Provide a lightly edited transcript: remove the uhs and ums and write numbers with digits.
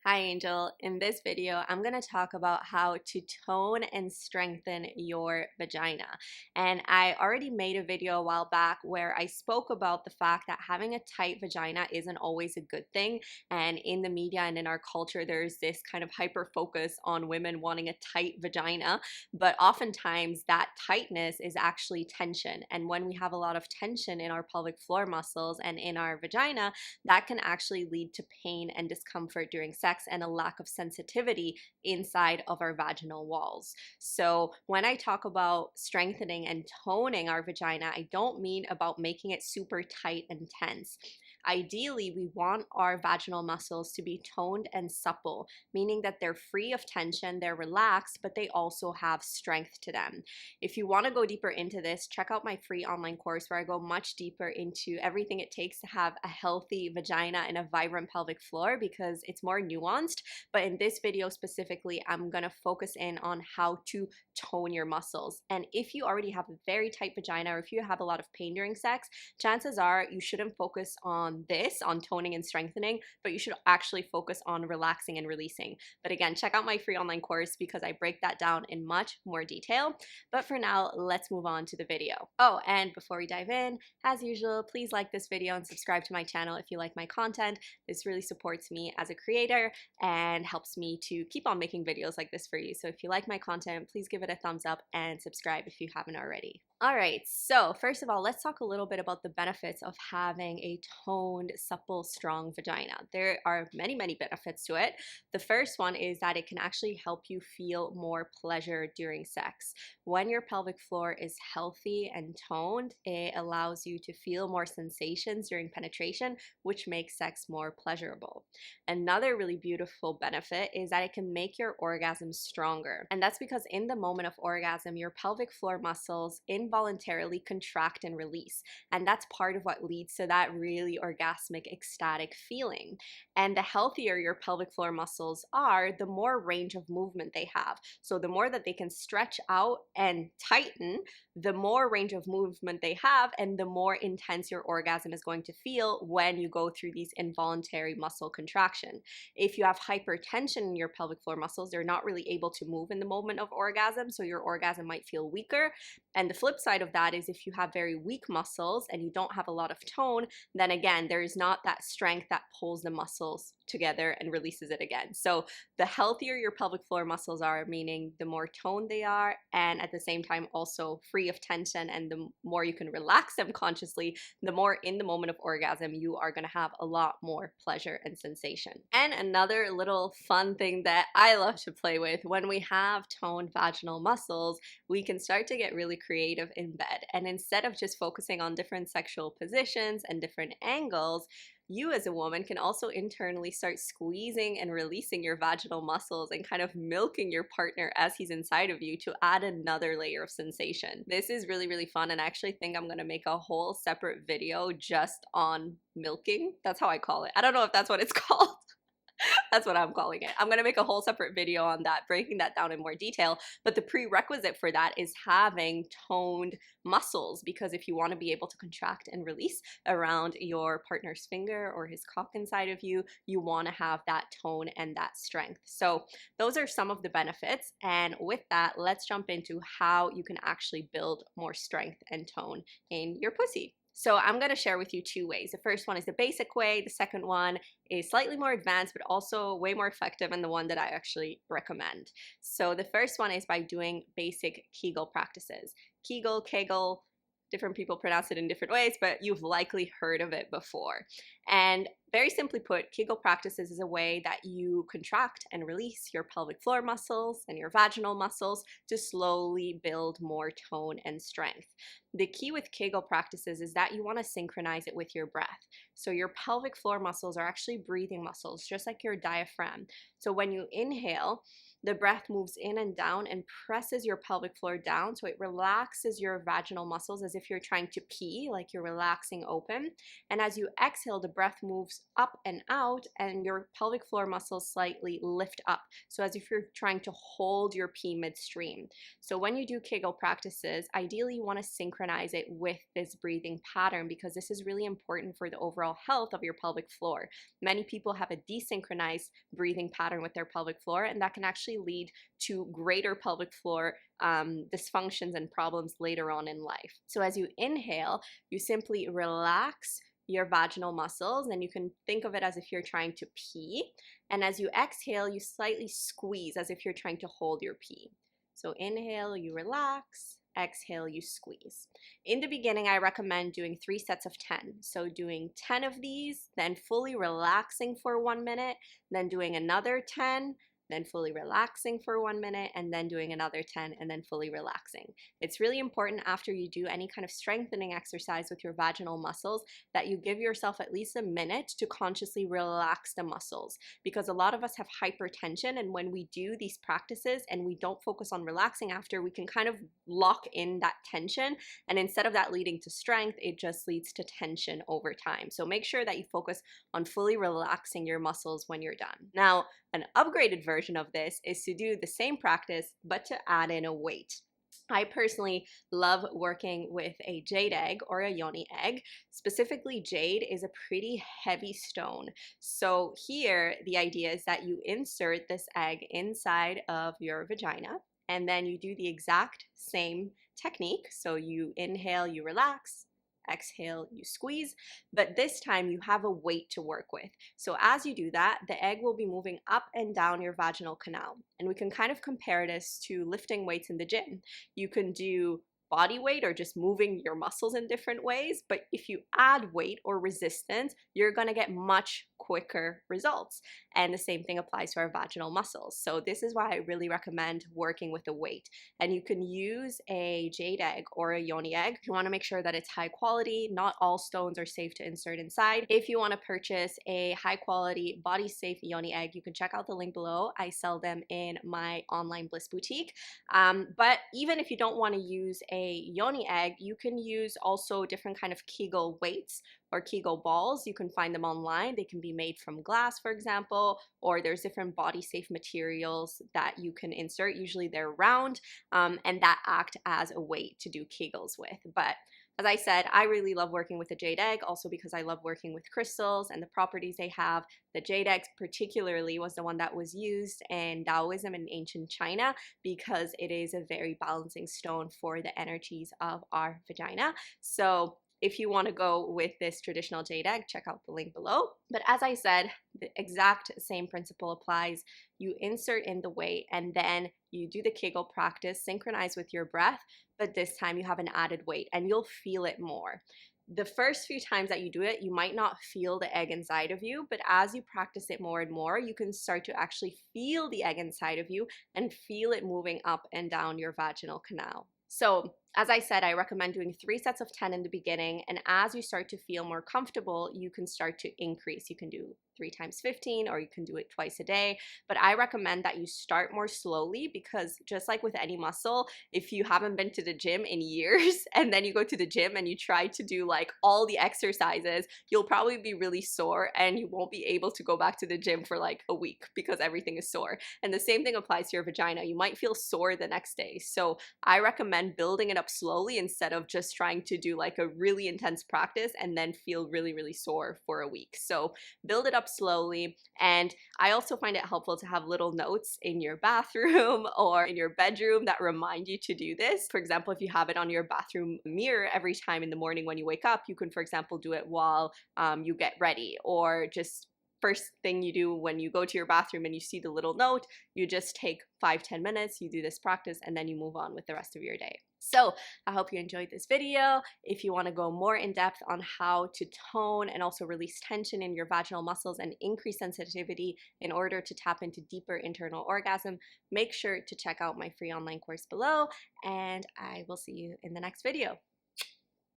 Hi Angel, in this video I'm going to talk about how to tone and strengthen your vagina. And I already made a video a while back where I spoke about the fact that having a tight vagina isn't always a good thing, and in the media and in our culture there's this kind of hyper focus on women wanting a tight vagina, but oftentimes that tightness is actually tension, and when we have a lot of tension in our pelvic floor muscles and in our vagina, that can actually lead to pain and discomfort during sex and a lack of sensitivity inside of our vaginal walls. So when I talk about strengthening and toning our vagina, I don't mean about making it super tight and tense. Ideally, we want our vaginal muscles to be toned and supple, meaning that they're free of tension, they're relaxed, but they also have strength to them. If you want to go deeper into this, check out my free online course where I go much deeper into everything it takes to have a healthy vagina and a vibrant pelvic floor, because it's more nuanced. But in this video specifically, I'm going to focus in on how to tone your muscles. And if you already have a very tight vagina, or if you have a lot of pain during sex, chances are you shouldn't focus on toning and strengthening, but you should actually focus on relaxing and releasing. But again, check out my free online course because I break that down in much more detail. But for now, let's move on to the video. Oh, and before we dive in, as usual, please like this video and subscribe to my channel if you like my content. This really supports me as a creator and helps me to keep on making videos like this for you. So if you like my content, please give it a thumbs up and subscribe if you haven't already. All right, so first of all, let's talk a little bit about the benefits of having a toned, supple, strong vagina. There are many, many benefits to it. The first one is that it can actually help you feel more pleasure during sex. When your pelvic floor is healthy and toned, it allows you to feel more sensations during penetration, which makes sex more pleasurable. Another really beautiful benefit is that it can make your orgasm stronger. And that's because in the moment of orgasm, your pelvic floor muscles involuntarily contract and release. And that's part of what leads to that really orgasmic, ecstatic feeling. And the healthier your pelvic floor muscles are, the more range of movement they have. So the more that they can stretch out and tighten, the more range of movement they have, and the more intense your orgasm is going to feel when you go through these involuntary muscle contraction. If you have hypertension in your pelvic floor muscles, they're not really able to move in the moment of orgasm, so your orgasm might feel weaker. And the flip side of that is if you have very weak muscles and you don't have a lot of tone, then again, there is not that strength that pulls the muscles together and releases it again. So the healthier your pelvic floor muscles are, meaning the more toned they are, and at the same time also free of tension, and the more you can relax them consciously, the more in the moment of orgasm you are going to have a lot more pleasure and sensation. And another little fun thing that I love to play with, when we have toned vaginal muscles, we can start to get really creative in bed. And instead of just focusing on different sexual positions and different angles, you as a woman can also internally start squeezing and releasing your vaginal muscles and kind of milking your partner as he's inside of you to add another layer of sensation. This is really, really fun, and I actually think I'm gonna make a whole separate video just on milking. That's how I call it. I don't know if that's what it's called. That's what I'm calling it. I'm going to make a whole separate video on that, breaking that down in more detail. But the prerequisite for that is having toned muscles, because if you want to be able to contract and release around your partner's finger or his cock inside of you, you want to have that tone and that strength. So those are some of the benefits. And with that, let's jump into how you can actually build more strength and tone in your pussy. So I'm going to share with you two ways. The first one is the basic way. The second one is slightly more advanced, but also way more effective, and the one that I actually recommend. So the first one is by doing basic Kegel practices. Kegel, different people pronounce it in different ways, but you've likely heard of it before. And very simply put, Kegel practices is a way that you contract and release your pelvic floor muscles and your vaginal muscles to slowly build more tone and strength. The key with Kegel practices is that you want to synchronize it with your breath. So your pelvic floor muscles are actually breathing muscles, just like your diaphragm. So when you inhale, the breath moves in and down and presses your pelvic floor down, so it relaxes your vaginal muscles as if you're trying to pee, like you're relaxing open. And as you exhale, the breath moves up and out, and your pelvic floor muscles slightly lift up. So as if you're trying to hold your pee midstream. So when you do Kegel practices, ideally you want to synchronize it with this breathing pattern because this is really important for the overall health of your pelvic floor. Many people have a desynchronized breathing pattern with their pelvic floor, and that can actually lead to greater pelvic floor dysfunctions and problems later on in life. So as you inhale, you simply relax your vaginal muscles, and you can think of it as if you're trying to pee. And as you exhale, you slightly squeeze as if you're trying to hold your pee. So inhale, you relax. Exhale, you squeeze. In the beginning, I recommend doing 3 sets of 10. So doing 10 of these, then fully relaxing for 1 minute, then doing another 10, then fully relaxing for 1 minute, and then doing another 10, and then fully relaxing. It's really important after you do any kind of strengthening exercise with your vaginal muscles that you give yourself at least a minute to consciously relax the muscles, because a lot of us have hypertension, and when we do these practices and we don't focus on relaxing after, we can kind of lock in that tension, and instead of that leading to strength, it just leads to tension over time. So make sure that you focus on fully relaxing your muscles when you're done. Now, an upgraded version of this is to do the same practice, but to add in a weight. I personally love working with a jade egg or a yoni egg. Specifically, jade is a pretty heavy stone. So here, the idea is that you insert this egg inside of your vagina, and then you do the exact same technique. So you inhale, you relax. Exhale, you squeeze, but this time you have a weight to work with. So as you do that, the egg will be moving up and down your vaginal canal. And we can kind of compare this to lifting weights in the gym. You can do body weight or just moving your muscles in different ways, but if you add weight or resistance, you're going to get much quicker results. And the same thing applies to our vaginal muscles. So this is why I really recommend working with a weight. And you can use a jade egg or a yoni egg. You want to make sure that it's high quality. Not all stones are safe to insert inside. If you want to purchase a high quality body safe yoni egg, you can check out the link below. I sell them in my online Bliss boutique. But even if you don't want to use a yoni egg, you can use also different kind of Kegel weights or Kegel balls. You can find them online. They can be made from glass, for example, or there's different body safe materials that you can insert. Usually they're round and that act as a weight to do Kegels with. But as I said, I really love working with the jade egg, also because I love working with crystals and the properties they have. The jade egg particularly was the one that was used in Taoism in ancient China because it is a very balancing stone for the energies of our vagina. So if you want to go with this traditional jade egg, check out the link below. But as I said, the exact same principle applies. You insert in the weight and then you do the Kegel practice, synchronize with your breath, but this time you have an added weight and you'll feel it more. The first few times that you do it, you might not feel the egg inside of you, but as you practice it more and more, you can start to actually feel the egg inside of you and feel it moving up and down your vaginal canal. So as I said, I recommend doing 3 sets of 10 in the beginning, and as you start to feel more comfortable, you can start to increase. You can do 3 times 15, or you can do it twice a day, but I recommend that you start more slowly because just like with any muscle, if you haven't been to the gym in years and then you go to the gym and you try to do like all the exercises, you'll probably be really sore and you won't be able to go back to the gym for like a week because everything is sore. And the same thing applies to your vagina. You might feel sore the next day. So I recommend building it up slowly instead of just trying to do like a really intense practice and then feel really, really sore for a week. So build it up slowly. And I also find it helpful to have little notes in your bathroom or in your bedroom that remind you to do this. For example, if you have it on your bathroom mirror every time in the morning when you wake up, you can, for example, do it while you get ready, or just first thing you do when you go to your bathroom and you see the little note, you just take 5-10 minutes, you do this practice, and then you move on with the rest of your day. So I hope you enjoyed this video. If you want to go more in depth on how to tone and also release tension in your vaginal muscles and increase sensitivity in order to tap into deeper internal orgasm, make sure to check out my free online course below, and I will see you in the next video.